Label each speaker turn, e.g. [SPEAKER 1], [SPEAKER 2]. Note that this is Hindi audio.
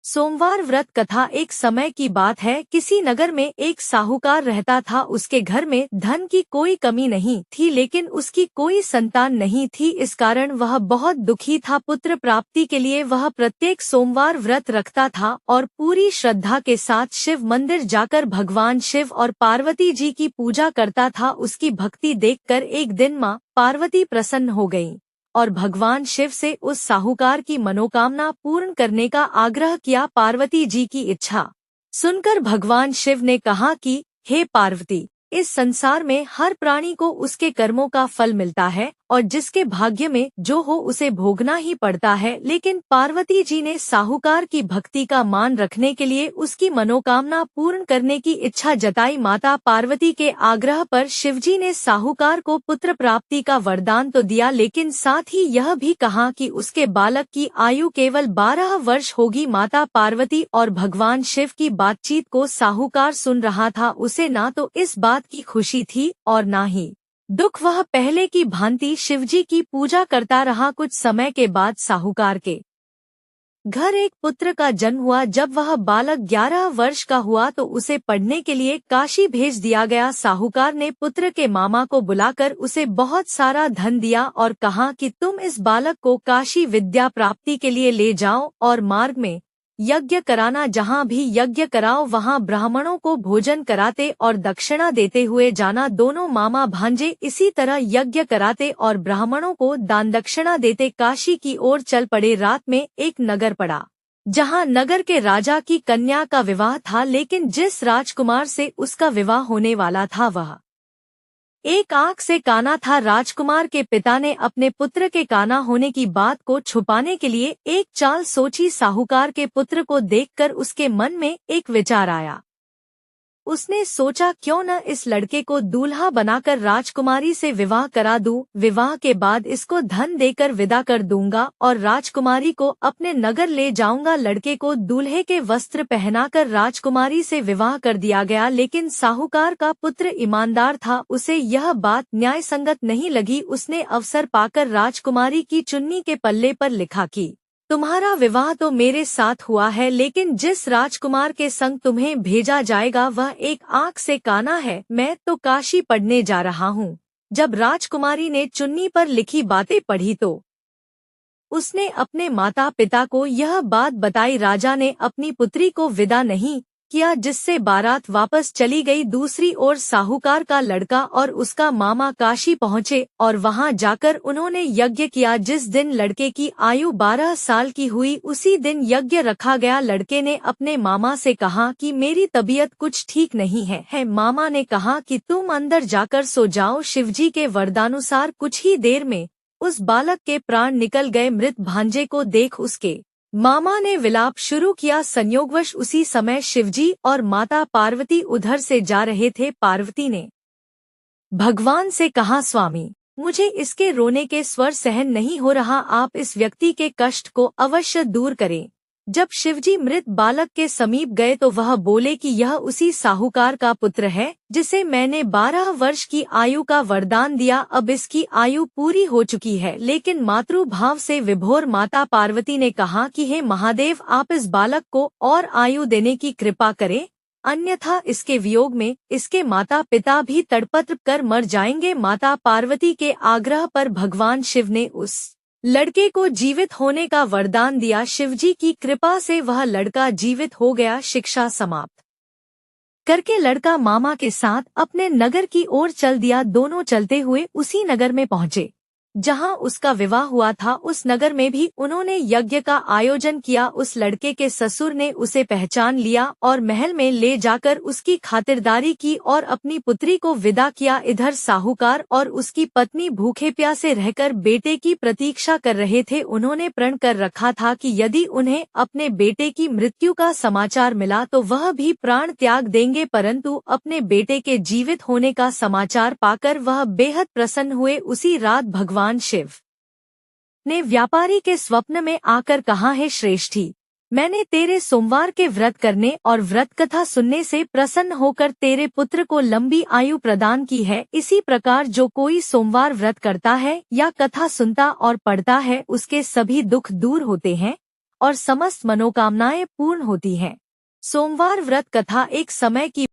[SPEAKER 1] सोमवार व्रत कथा। एक समय की बात है, किसी नगर में एक साहूकार रहता था। उसके घर में धन की कोई कमी नहीं थी, लेकिन उसकी कोई संतान नहीं थी। इस कारण वह बहुत दुखी था। पुत्र प्राप्ति के लिए वह प्रत्येक सोमवार व्रत रखता था और पूरी श्रद्धा के साथ शिव मंदिर जाकर भगवान शिव और पार्वती जी की पूजा करता था। उसकी भक्ति देखकर एक दिन माँ पार्वती प्रसन्न हो गईं और भगवान शिव से उस साहूकार की मनोकामना पूर्ण करने का आग्रह किया। पार्वती जी की इच्छा सुनकर भगवान शिव ने कहा कि हे पार्वती, इस संसार में हर प्राणी को उसके कर्मों का फल मिलता है और जिसके भाग्य में जो हो उसे भोगना ही पड़ता है। लेकिन पार्वती जी ने साहूकार की भक्ति का मान रखने के लिए उसकी मनोकामना पूर्ण करने की इच्छा जताई। माता पार्वती के आग्रह पर शिवजी ने साहूकार को पुत्र प्राप्ति का वरदान तो दिया, लेकिन साथ ही यह भी कहा कि उसके बालक की आयु केवल 12 वर्ष होगी। माता पार्वती और भगवान शिव की बातचीत को साहूकार सुन रहा था। उसे ना तो इस बात की खुशी थी और ना ही दुख। वह पहले की भांति शिवजी की पूजा करता रहा। कुछ समय के बाद साहूकार के घर एक पुत्र का जन्म हुआ। जब वह बालक 11 वर्ष का हुआ तो उसे पढ़ने के लिए काशी भेज दिया गया। साहूकार ने पुत्र के मामा को बुलाकर उसे बहुत सारा धन दिया और कहा कि तुम इस बालक को काशी विद्या प्राप्ति के लिए ले जाओ और मार्ग में यज्ञ कराना। जहाँ भी यज्ञ कराओ वहाँ ब्राह्मणों को भोजन कराते और दक्षिणा देते हुए जाना। दोनों मामा भांजे इसी तरह यज्ञ कराते और ब्राह्मणों को दान दक्षिणा देते काशी की ओर चल पड़े। रात में एक नगर पड़ा जहाँ नगर के राजा की कन्या का विवाह था, लेकिन जिस राजकुमार से उसका विवाह होने वाला था वह एक आंख से काना था। राजकुमार के पिता ने अपने पुत्र के काना होने की बात को छुपाने के लिए एक चाल सोची। साहूकार के पुत्र को देखकर उसके मन में एक विचार आया। उसने सोचा, क्यों न इस लड़के को दूल्हा बनाकर राजकुमारी से विवाह करा दूं। विवाह के बाद इसको धन देकर विदा कर दूंगा और राजकुमारी को अपने नगर ले जाऊंगा। लड़के को दूल्हे के वस्त्र पहनाकर राजकुमारी से विवाह कर दिया गया, लेकिन साहूकार का पुत्र ईमानदार था। उसे यह बात न्याय संगत नहीं लगी। उसने अवसर पाकर राजकुमारी की चुन्नी के पल्ले पर लिखा कि तुम्हारा विवाह तो मेरे साथ हुआ है, लेकिन जिस राजकुमार के संग तुम्हें भेजा जाएगा वह एक आंख से काना है। मैं तो काशी पढ़ने जा रहा हूँ। जब राजकुमारी ने चुन्नी पर लिखी बातें पढ़ी तो उसने अपने माता पिता को यह बात बताई। राजा ने अपनी पुत्री को विदा नहीं किया, जिससे बारात वापस चली गई। दूसरी ओर साहूकार का लड़का और उसका मामा काशी पहुँचे और वहां जाकर उन्होंने यज्ञ किया। जिस दिन लड़के की आयु 12 साल की हुई उसी दिन यज्ञ रखा गया। लड़के ने अपने मामा से कहा कि मेरी तबीयत कुछ ठीक नहीं है। मामा ने कहा कि तुम अंदर जाकर सो जाओ। शिवजी के वरदानुसार कुछ ही देर में उस बालक के प्राण निकल गए। मृत भांजे को देख उसके मामा ने विलाप शुरू किया। संयोगवश उसी समय शिवजी और माता पार्वती उधर से जा रहे थे। पार्वती ने भगवान से कहा, स्वामी, मुझे इसके रोने के स्वर सहन नहीं हो रहा, आप इस व्यक्ति के कष्ट को अवश्य दूर करें। जब शिवजी मृत बालक के समीप गए तो वह बोले कि यह उसी साहूकार का पुत्र है जिसे मैंने 12 वर्ष की आयु का वरदान दिया। अब इसकी आयु पूरी हो चुकी है। लेकिन मातृभाव से विभोर माता पार्वती ने कहा कि हे महादेव, आप इस बालक को और आयु देने की कृपा करें, अन्यथा इसके वियोग में इसके माता पिता भी तड़प कर मर जाएंगे। माता पार्वती के आग्रह पर भगवान शिव ने उस लड़के को जीवित होने का वरदान दिया। शिवजी की कृपा से वह लड़का जीवित हो गया। शिक्षा समाप्त करके लड़का मामा के साथ अपने नगर की ओर चल दिया। दोनों चलते हुए उसी नगर में पहुँचे जहां उसका विवाह हुआ था। उस नगर में भी उन्होंने यज्ञ का आयोजन किया। उस लड़के के ससुर ने उसे पहचान लिया और महल में ले जाकर उसकी खातिरदारी की और अपनी पुत्री को विदा किया। इधर साहूकार और उसकी पत्नी भूखे प्यासे रहकर बेटे की प्रतीक्षा कर रहे थे। उन्होंने प्रण कर रखा था कि यदि उन्हें अपने बेटे की मृत्यु का समाचार मिला तो वह भी प्राण त्याग देंगे, परंतु अपने बेटे के जीवित होने का समाचार पाकर वह बेहद प्रसन्न हुए। उसी रात भगवान शिव ने व्यापारी के स्वप्न में आकर कहा, है श्रेष्ठी, मैंने तेरे सोमवार के व्रत करने और व्रत कथा सुनने से प्रसन्न होकर तेरे पुत्र को लंबी आयु प्रदान की है। इसी प्रकार जो कोई सोमवार व्रत करता है या कथा सुनता और पढ़ता है उसके सभी दुख दूर होते हैं और समस्त मनोकामनाएं पूर्ण होती हैं। सोमवार व्रत कथा एक समय की